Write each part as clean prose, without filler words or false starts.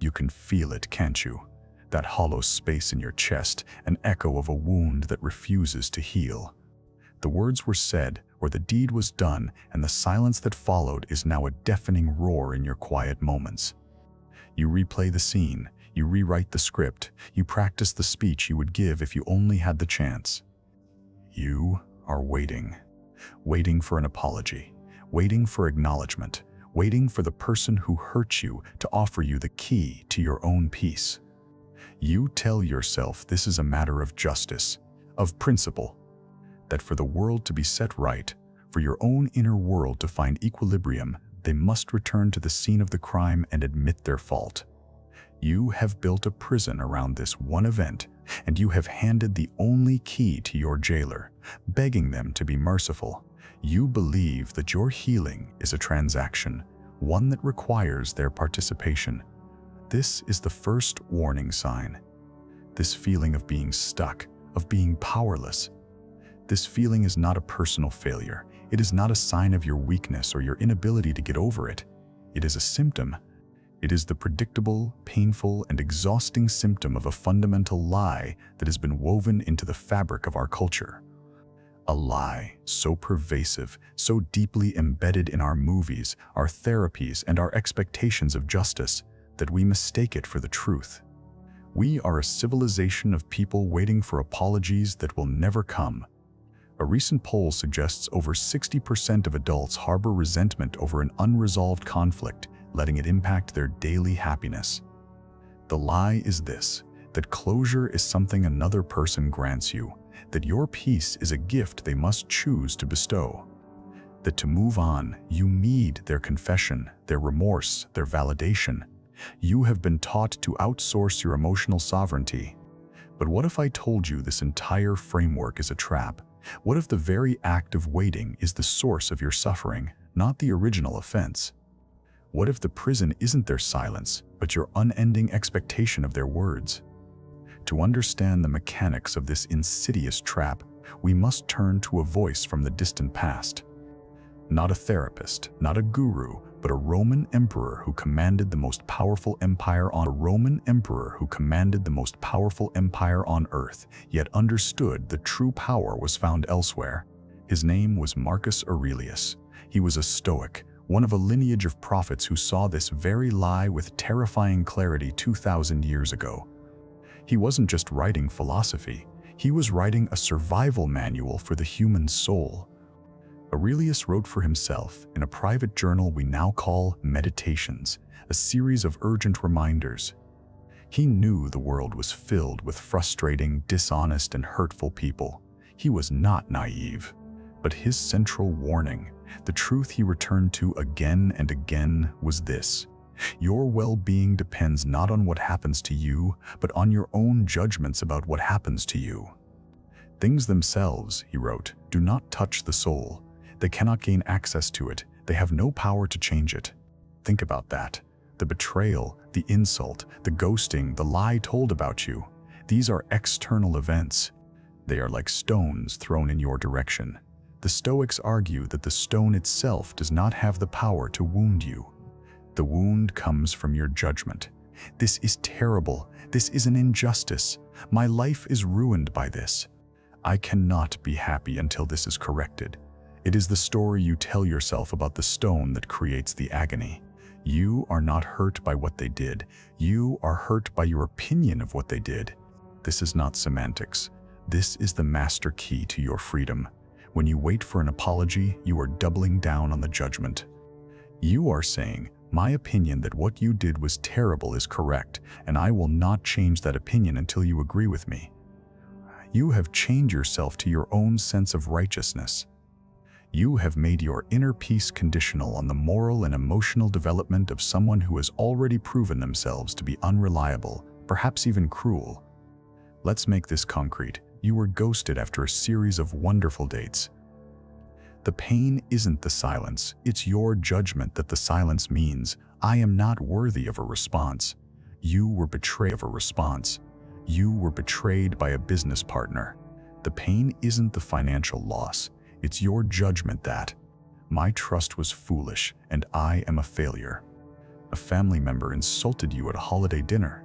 You can feel it, can't you? That hollow space in your chest, an echo of a wound that refuses to heal. The words were said, or the deed was done, and the silence that followed is now a deafening roar in your quiet moments. You replay the scene, you rewrite the script, you practice the speech you would give if you only had the chance. You are waiting. Waiting for an apology, waiting for acknowledgement, waiting for the person who hurt you to offer you the key to your own peace. You tell yourself this is a matter of justice, of principle, that for the world to be set right, for your own inner world to find equilibrium, they must return to the scene of the crime and admit their fault. You have built a prison around this one event, and you have handed the only key to your jailer, begging them to be merciful. You believe that your healing is a transaction, one that requires their participation. This is the first warning sign. This feeling of being stuck, of being powerless. This feeling is not a personal failure. It is not a sign of your weakness or your inability to get over it. It is a symptom. It is the predictable, painful, and exhausting symptom of a fundamental lie that has been woven into the fabric of our culture. A lie so pervasive, so deeply embedded in our movies, our therapies, and our expectations of justice that we mistake it for the truth. We are a civilization of people waiting for apologies that will never come. A recent poll suggests over 60% of adults harbor resentment over an unresolved conflict, letting it impact their daily happiness. The lie is this, that closure is something another person grants you, that your peace is a gift they must choose to bestow, that to move on, you need their confession, their remorse, their validation. You have been taught to outsource your emotional sovereignty. But what if I told you this entire framework is a trap? What if the very act of waiting is the source of your suffering, not the original offense? What if the prison isn't their silence, but your unending expectation of their words? To understand the mechanics of this insidious trap, we must turn to a voice from the distant past. Not a therapist, not a guru, but a Roman emperor who commanded the most powerful empire on earth, yet understood the true power was found elsewhere. His name was Marcus Aurelius. He was a Stoic, one of a lineage of prophets who saw this very lie with terrifying clarity 2,000 years ago. He wasn't just writing philosophy, he was writing a survival manual for the human soul. Aurelius wrote for himself in a private journal we now call Meditations, a series of urgent reminders. He knew the world was filled with frustrating, dishonest, and hurtful people. He was not naive. But his central warning, the truth he returned to again and again, was this: your well-being depends not on what happens to you, but on your own judgments about what happens to you. Things themselves, he wrote, do not touch the soul. They cannot gain access to it. They have no power to change it. Think about that. The betrayal, the insult, the ghosting, the lie told about you. These are external events. They are like stones thrown in your direction. The Stoics argue that the stone itself does not have the power to wound you. The wound comes from your judgment. This is terrible. This is an injustice. My life is ruined by this. I cannot be happy until this is corrected. It is the story you tell yourself about the stone that creates the agony. You are not hurt by what they did. You are hurt by your opinion of what they did. This is not semantics. This is the master key to your freedom. When you wait for an apology, you are doubling down on the judgment. You are saying, my opinion that what you did was terrible is correct, and I will not change that opinion until you agree with me. You have chained yourself to your own sense of righteousness. You have made your inner peace conditional on the moral and emotional development of someone who has already proven themselves to be unreliable, perhaps even cruel. Let's make this concrete. You were ghosted after a series of wonderful dates. The pain isn't the silence, it's your judgment that the silence means, I am not worthy of a response. You were betrayed of a response. You were betrayed by a business partner. The pain isn't the financial loss. It's your judgment that, my trust was foolish and I am a failure. A family member insulted you at a holiday dinner.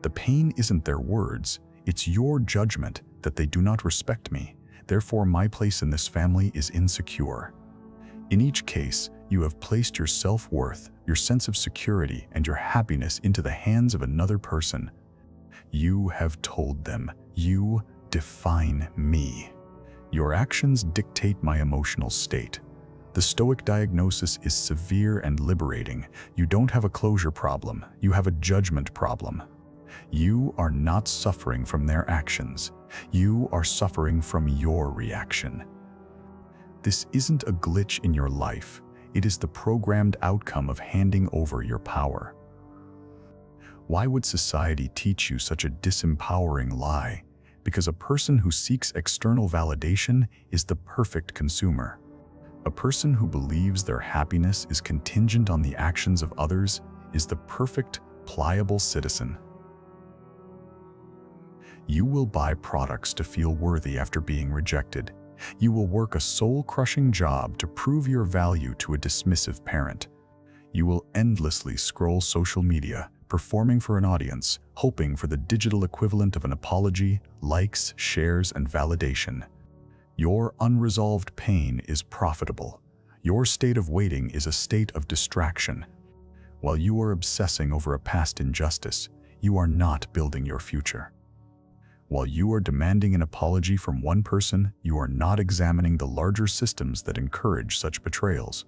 The pain isn't their words, it's your judgment that they do not respect me. Therefore, my place in this family is insecure. In each case, you have placed your self-worth, your sense of security, and your happiness into the hands of another person. You have told them, you define me. Your actions dictate my emotional state. The Stoic diagnosis is severe and liberating. You don't have a closure problem, you have a judgment problem. You are not suffering from their actions. You are suffering from your reaction. This isn't a glitch in your life. It is the programmed outcome of handing over your power. Why would society teach you such a disempowering lie? Because a person who seeks external validation is the perfect consumer. A person who believes their happiness is contingent on the actions of others is the perfect, pliable citizen. You will buy products to feel worthy after being rejected. You will work a soul-crushing job to prove your value to a dismissive parent. You will endlessly scroll social media, performing for an audience, hoping for the digital equivalent of an apology, likes, shares, and validation. Your unresolved pain is profitable. Your state of waiting is a state of distraction. While you are obsessing over a past injustice, you are not building your future. While you are demanding an apology from one person, you are not examining the larger systems that encourage such betrayals.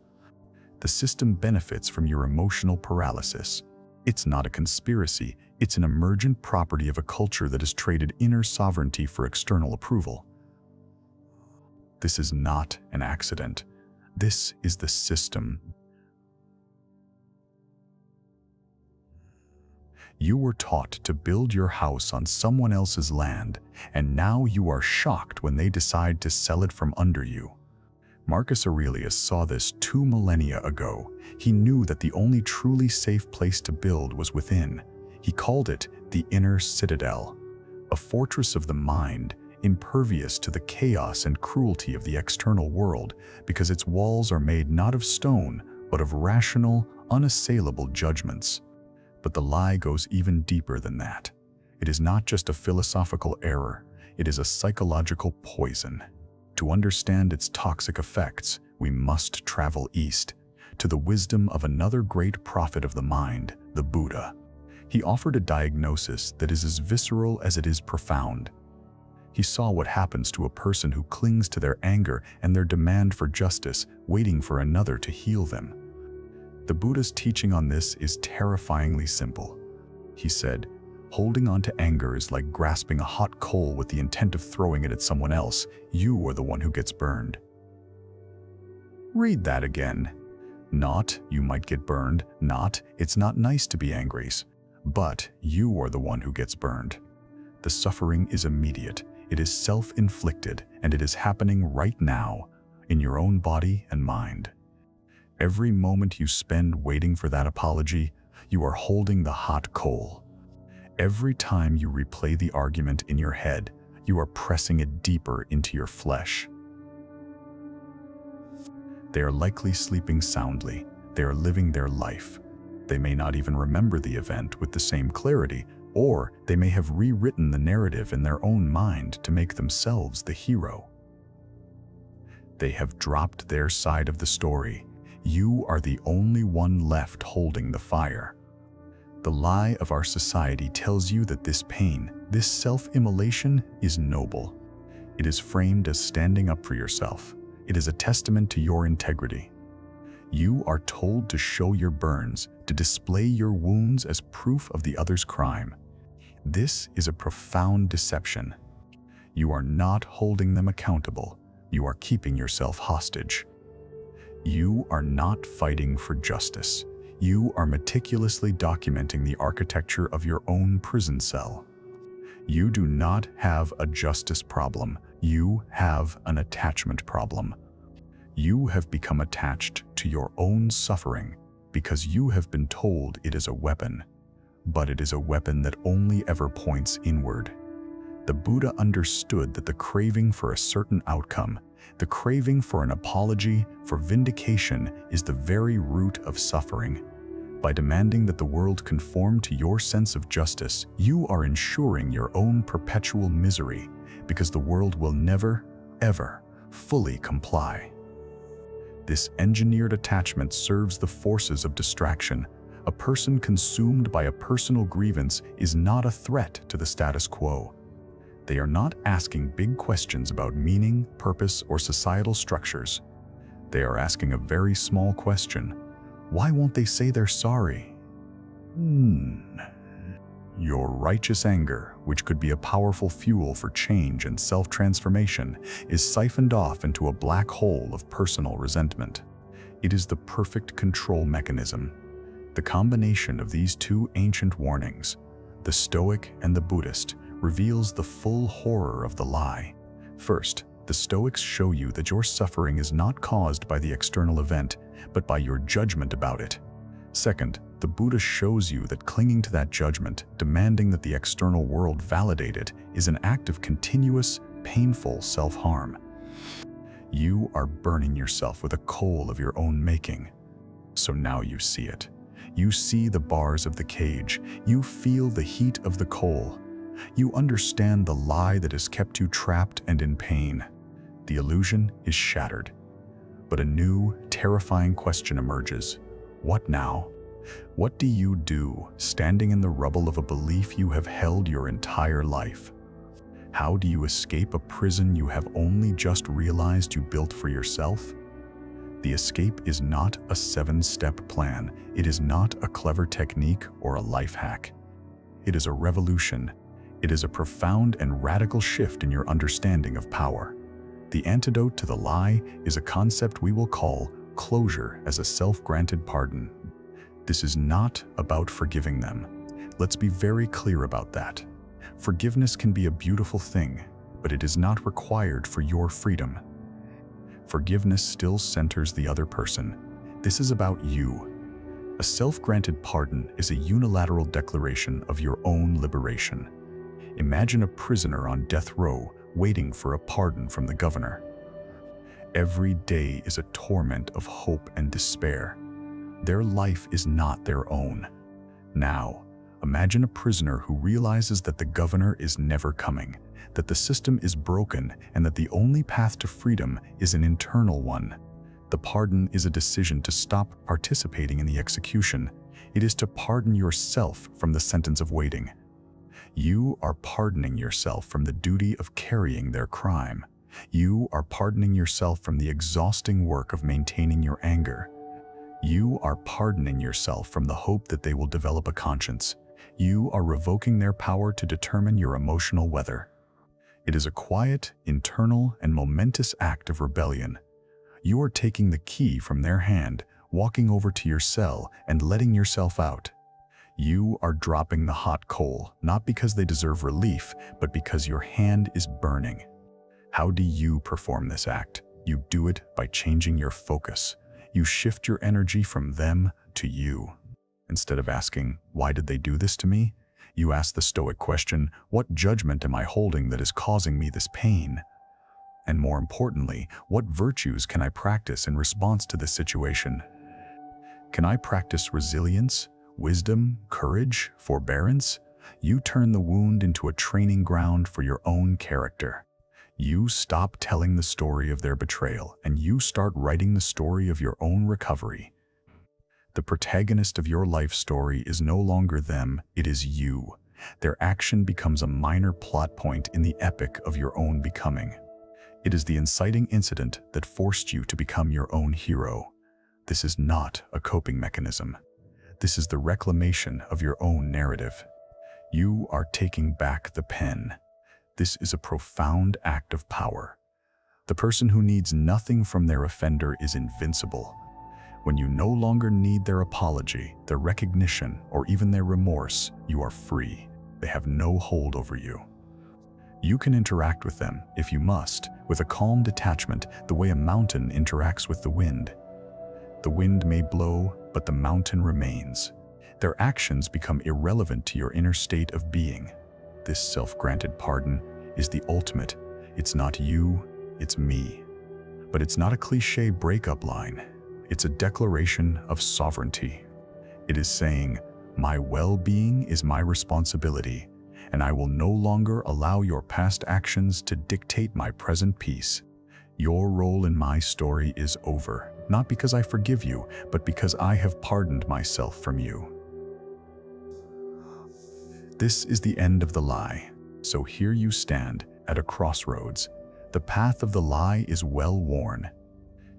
The system benefits from your emotional paralysis. It's not a conspiracy, it's an emergent property of a culture that has traded inner sovereignty for external approval. This is not an accident. This is the system. You were taught to build your house on someone else's land, and now you are shocked when they decide to sell it from under you. Marcus Aurelius saw this 2 millennia ago. He knew that the only truly safe place to build was within. He called it the inner citadel, a fortress of the mind, impervious to the chaos and cruelty of the external world, because its walls are made not of stone, but of rational, unassailable judgments. But the lie goes even deeper than that. It is not just a philosophical error, it is a psychological poison. To understand its toxic effects, we must travel east, to the wisdom of another great prophet of the mind, the Buddha. He offered a diagnosis that is as visceral as it is profound. He saw what happens to a person who clings to their anger and their demand for justice, waiting for another to heal them. The Buddha's teaching on this is terrifyingly simple. He said, holding on to anger is like grasping a hot coal with the intent of throwing it at someone else. You are the one who gets burned. Read that again. Not, you might get burned. Not, it's not nice to be angry. But you are the one who gets burned. The suffering is immediate. It is self-inflicted, and it is happening right now, in your own body and mind. Every moment you spend waiting for that apology, you are holding the hot coal. Every time you replay the argument in your head, you are pressing it deeper into your flesh. They are likely sleeping soundly. They are living their life. They may not even remember the event with the same clarity, or they may have rewritten the narrative in their own mind to make themselves the hero. They have dropped their side of the story. You are the only one left holding the fire. The lie of our society tells you that this pain, this self-immolation, is noble. It is framed as standing up for yourself. It is a testament to your integrity. You are told to show your burns, to display your wounds as proof of the other's crime. This is a profound deception. You are not holding them accountable. You are keeping yourself hostage. You are not fighting for justice. You are meticulously documenting the architecture of your own prison cell. You do not have a justice problem. You have an attachment problem. You have become attached to your own suffering because you have been told it is a weapon, but it is a weapon that only ever points inward. The Buddha understood that the craving for a certain outcome, the craving for an apology, for vindication, is the very root of suffering. By demanding that the world conform to your sense of justice, you are ensuring your own perpetual misery, because the world will never, ever fully comply. This engineered attachment serves the forces of distraction. A person consumed by a personal grievance is not a threat to the status quo. They are not asking big questions about meaning, purpose, or societal structures. They are asking a very small question. Why won't they say they're sorry? Your righteous anger, which could be a powerful fuel for change and self-transformation, is siphoned off into a black hole of personal resentment. It is the perfect control mechanism. The combination of these two ancient warnings, the Stoic and the Buddhist, reveals the full horror of the lie. First, the Stoics show you that your suffering is not caused by the external event, but by your judgment about it. Second, the Buddha shows you that clinging to that judgment, demanding that the external world validate it, is an act of continuous, painful self-harm. You are burning yourself with a coal of your own making. So now you see it. You see the bars of the cage. You feel the heat of the coal. You understand the lie that has kept you trapped and in pain. The illusion is shattered. But a new, terrifying question emerges. What now? What do you do, standing in the rubble of a belief you have held your entire life? How do you escape a prison you have only just realized you built for yourself? The escape is not a 7-step plan. It is not a clever technique or a life hack. It is a revolution. It is a profound and radical shift in your understanding of power. The antidote to the lie is a concept we will call closure as a self-granted pardon. This is not about forgiving them. Let's be very clear about that. Forgiveness can be a beautiful thing, but it is not required for your freedom. Forgiveness still centers the other person. This is about you. A self-granted pardon is a unilateral declaration of your own liberation. Imagine a prisoner on death row waiting for a pardon from the governor. Every day is a torment of hope and despair. Their life is not their own. Now, imagine a prisoner who realizes that the governor is never coming, that the system is broken, and that the only path to freedom is an internal one. The pardon is a decision to stop participating in the execution. It is to pardon yourself from the sentence of waiting. You are pardoning yourself from the duty of carrying their crime. You are pardoning yourself from the exhausting work of maintaining your anger. You are pardoning yourself from the hope that they will develop a conscience. You are revoking their power to determine your emotional weather. It is a quiet, internal, and momentous act of rebellion. You are taking the key from their hand, walking over to your cell, and letting yourself out. You are dropping the hot coal, not because they deserve relief, but because your hand is burning. How do you perform this act? You do it by changing your focus. You shift your energy from them to you. Instead of asking, "Why did they do this to me?" you ask the Stoic question, "What judgment am I holding that is causing me this pain?" And more importantly, what virtues can I practice in response to this situation? Can I practice resilience, wisdom, courage, forbearance? You turn the wound into a training ground for your own character. You stop telling the story of their betrayal, and you start writing the story of your own recovery. The protagonist of your life story is no longer them, it is you. Their action becomes a minor plot point in the epic of your own becoming. It is the inciting incident that forced you to become your own hero. This is not a coping mechanism. This is the reclamation of your own narrative. You are taking back the pen. This is a profound act of power. The person who needs nothing from their offender is invincible. When you no longer need their apology, their recognition, or even their remorse, you are free. They have no hold over you. You can interact with them, if you must, with a calm detachment, the way a mountain interacts with the wind. The wind may blow, but the mountain remains. Their actions become irrelevant to your inner state of being. This self-granted pardon is the ultimate. It's not you, it's me. But it's not a cliché breakup line. It's a declaration of sovereignty. It is saying, my well-being is my responsibility, and I will no longer allow your past actions to dictate my present peace. Your role in my story is over, not because I forgive you, but because I have pardoned myself from you. This is the end of the lie. So here you stand at a crossroads. The path of the lie is well worn.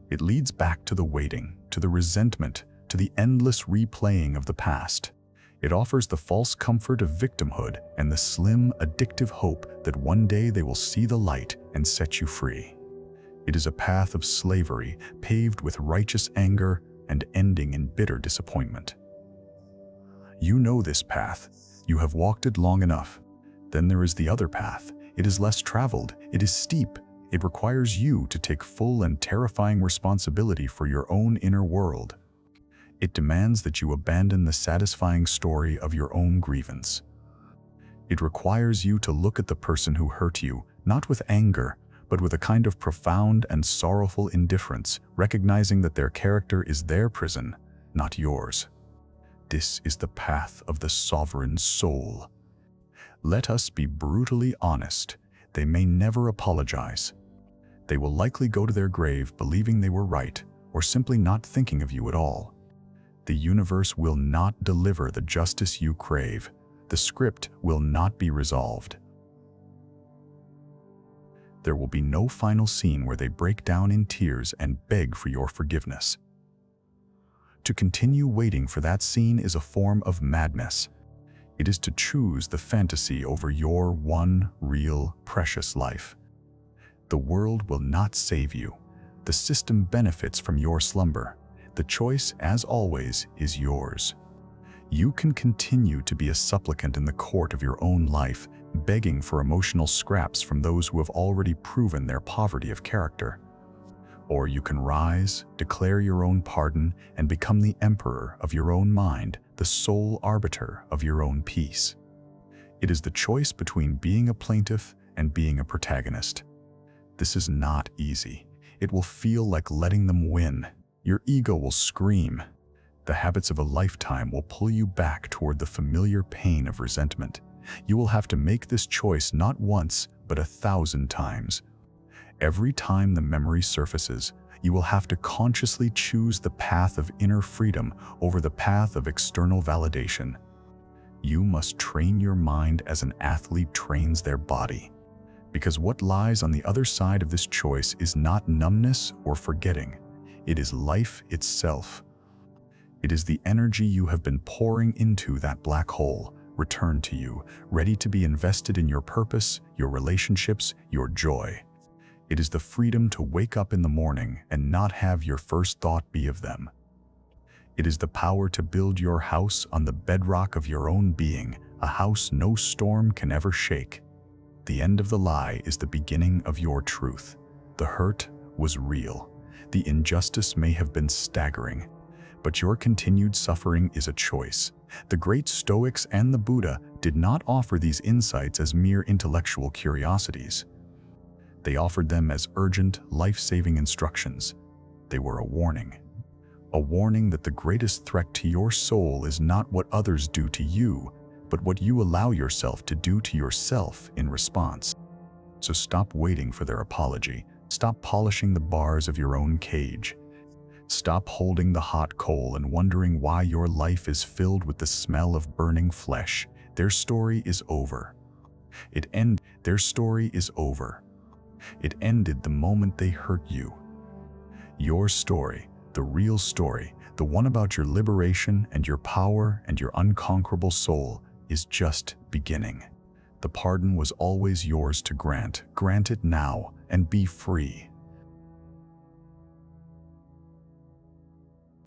It leads back to the waiting, to the resentment, to the endless replaying of the past. It offers the false comfort of victimhood and the slim, addictive hope that one day they will see the light and set you free. It is a path of slavery, paved with righteous anger and ending in bitter disappointment. You know this path. You have walked it long enough. Then there is the other path. It is less traveled. It is steep. It requires you to take full and terrifying responsibility for your own inner world. It demands that you abandon the satisfying story of your own grievance. It requires you to look at the person who hurt you, not with anger, but with a kind of profound and sorrowful indifference, recognizing that their character is their prison, not yours. This is the path of the sovereign soul. Let us be brutally honest. They may never apologize. They will likely go to their grave believing they were right, or simply not thinking of you at all. The universe will not deliver the justice you crave. The script will not be resolved. There will be no final scene where they break down in tears and beg for your forgiveness. To continue waiting for that scene is a form of madness. It is to choose the fantasy over your one real, precious life. The world will not save you. The system benefits from your slumber. The choice, as always, is yours. You can continue to be a supplicant in the court of your own life, begging for emotional scraps from those who have already proven their poverty of character. Or you can rise, declare your own pardon, and become the emperor of your own mind, the sole arbiter of your own peace. It is the choice between being a plaintiff and being a protagonist. This is not easy. It will feel like letting them win. Your ego will scream. The habits of a lifetime will pull you back toward the familiar pain of resentment. You will have to make this choice not once, but 1,000 times. Every time the memory surfaces, you will have to consciously choose the path of inner freedom over the path of external validation. You must train your mind as an athlete trains their body. Because what lies on the other side of this choice is not numbness or forgetting. It is life itself. It is the energy you have been pouring into that black hole, returned to you, ready to be invested in your purpose, your relationships, your joy. It is the freedom to wake up in the morning and not have your first thought be of them. It is the power to build your house on the bedrock of your own being, a house no storm can ever shake. The end of the lie is the beginning of your truth. The hurt was real. The injustice may have been staggering, but your continued suffering is a choice. The great Stoics and the Buddha did not offer these insights as mere intellectual curiosities. They offered them as urgent, life-saving instructions. They were a warning that the greatest threat to your soul is not what others do to you, but what you allow yourself to do to yourself in response. So stop waiting for their apology. Stop polishing the bars of your own cage. Stop holding the hot coal and wondering why your life is filled with the smell of burning flesh. Their story is over. Their story is over. It ended the moment they hurt you. Your story, the real story, the one about your liberation and your power and your unconquerable soul, is just beginning. The pardon was always yours to grant. Grant it now and be free.